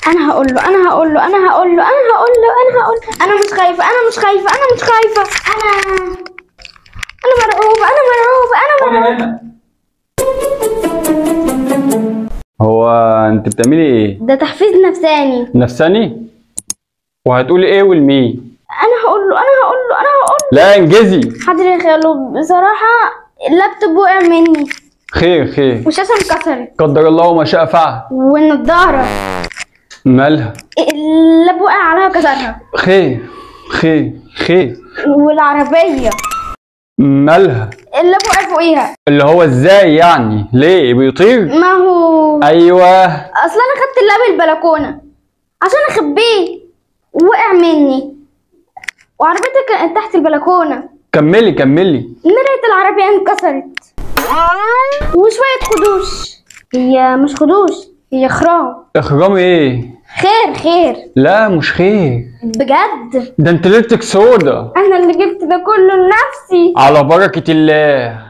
انا هقول له انا مش خايفه انا مرعوبه. هو انت بتعملي ايه؟ ده تحفيز نفساني. نفساني؟ وهتقولي ايه ولمين؟ انا هقول له لا انجزي. حاضر يا خالو. بصراحه اللابتوب وقع مني خير والشاشه انكسرت قدر الله وما شاء فعل. والنضاره مالها؟ اللاب وقع عليها وكسرها. خير والعربيه مالها؟ اللاب وقع فوقيها. اللي هو ازاي يعني؟ ليه بيطير؟ ما هو ايوه اصل انا خدت اللاب البلكونه عشان اخبيه وقع مني، وعربيتي كانت تحت البلكونه. كملي مراية العربية انكسرت وشوية خدوش. هي مش خدوش، هي خرام. اخرام ايه؟ خير. لا مش خير بجد ده انت ليلتك سودا. انا اللي جبت ده كله لنفسي. على بركة الله.